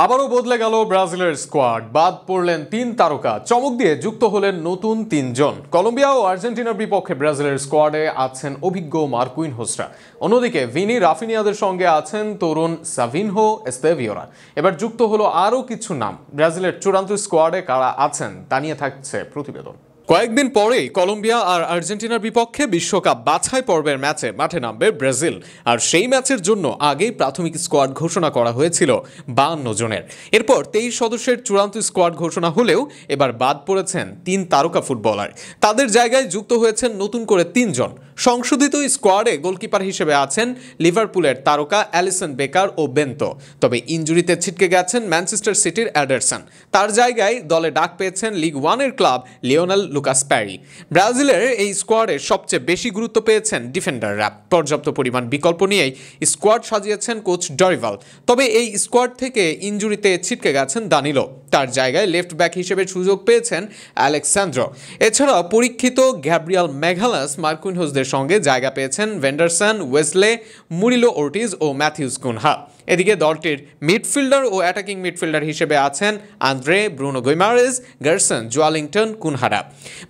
আবারও বদলে গেল ব্রাজিলের স্কোয়াড। বাদ পড়লেন ৩ তারকা, চমক দিয়ে যুক্ত হলেন নতুন ৩ জন। কলম্বিয়া ও আর্জেন্টিনার বিপক্ষে ব্রাজিলের স্কোয়াডে আছেন অভিজ্ঞ মার্কুইনহোসরা, অন্যদিকে ভিনি রাফিনিয়াদের সঙ্গে আছেন তরুণ সাভিনহো এস্তেভিওরা। এবার যুক্ত হলো আরও কিছু নাম। ব্রাজিলের চূড়ান্ত স্কোয়াডে কারা আছেন তা নিয়ে থাকছে প্রতিবেদন। কয়েকদিন পরেই কলম্বিয়া আর আর্জেন্টিনার বিপক্ষে বিশ্বকাপ বাছাই পর্বের ম্যাচে মাঠে নামবে ব্রাজিল। আর সেই ম্যাচের জন্য আগেই প্রাথমিক স্কোয়াড ঘোষণা করা হয়েছিল ৫২ জনের। এরপর ২৩ সদস্যের চূড়ান্ত স্কোয়াড ঘোষণা হলেও এবার বাদ পড়েছেন ৩ তারকা ফুটবলার। তাদের জায়গায় যুক্ত হয়েছেন নতুন করে ৩ জন। সংশোধিত স্কোয়াডে গোলকিপার হিসেবে আছেন লিভারপুলের তারকা অ্যালিসন বেকার ও বেন্তো। তবে ইনজুরিতে ছিটকে গেছেন ম্যানচেস্টার সিটির অ্যাডারসন। তার জায়গায় দলে ডাক পেয়েছেন লিগ ওয়ানের ক্লাব লিওনেল লুকাস প্যারি। ব্রাজিলের এই স্কোয়াডে সবচেয়ে বেশি গুরুত্ব পেয়েছেন ডিফেন্ডাররা। পর্যাপ্ত পরিমাণ বিকল্প নিয়েই স্কোয়াড সাজিয়েছেন কোচ ডরিভাল। তবে এই স্কোয়াড থেকে ইনজুরিতে ছিটকে গেছেন দানিলো। তার জায়গায় লেফট ব্যাক হিসেবে সুযোগ পেয়েছেন আলেক্সান্দ্রো। এছাড়া পরীক্ষিত গ্যাব্রিয়াল ম্যাগালাস মার্কুইনহোসদের সঙ্গে জায়গা পেয়েছেন ভেন্ডারসন, ওয়েসলে, মুরিলো ওর্টিজ ও ম্যাথিউস কুনহা। এদিকে দলটির মিডফিল্ডার ও অ্যাটাকিং মিডফিল্ডার হিসেবে আছেন আন্দ্রে, ব্রুনো গুইমারেজ, গার্সন, জোয়ালিংটন, কুনহারা।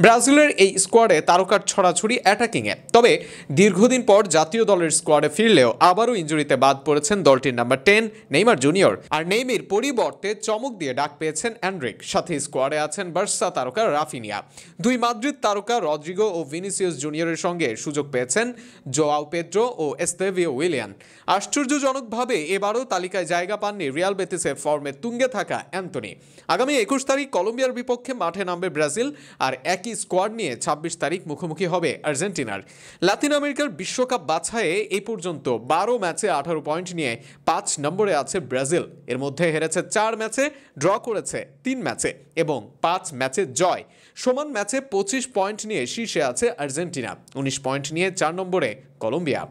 ব্রাজিলের এই স্কোয়াডে তারকার ছড়াছড়ি অ্যাটাকিংয়ে। তবে দীর্ঘদিন পর জাতীয় দলের স্কোয়াডে ফিরলেও আবারও ইনজুরিতে বাদ পড়েছেন দলটির নাম্বার ১০ নেইমার জুনিয়র। আর নেইমির পরিবর্তে চমক দিয়ে ডাক পেয়েছেন এনরিক। সাথে স্কোয়াডে আছেন বার্সা তারকা রাফিনিয়া। দুই মাদ্রিদ তারকা রদ্রিগো ও ভিনিসিয়াস জুনিয়রের সঙ্গে সুযোগ পেয়েছেন জোয়াও পেদ্রো ও এস্তেভিও উইলিয়ান। আশ্চর্যজনকভাবে এবারও তালিকায় জায়গা পাননি রিয়াল বেতিসের ফর্মে তুঙ্গে থাকা অ্যান্তনি। আগামী ২১ তারিখ কলম্বিয়ার বিপক্ষে মাঠে নামবে ব্রাজিল। আর একই স্কোয়াড নিয়ে ২৬ তারিখ মুখোমুখি হবে আর্জেন্টিনার। লাতিন আমেরিকার বিশ্বকাপ বাছাইয়ে এই পর্যন্ত ১২ ম্যাচে ১৮ পয়েন্ট নিয়ে ৫ নম্বরে আছে ব্রাজিল। এর মধ্যে হেরেছে ৪ ম্যাচে, ড্র করেছে ৩ ম্যাচে এবং ৫ ম্যাচে জয়। সমান ম্যাচে ২৫ পয়েন্ট নিয়ে শীর্ষে আছে আর্জেন্টিনা। ১৯ পয়েন্ট নিয়ে ৪ নম্বরে কলম্বিয়া।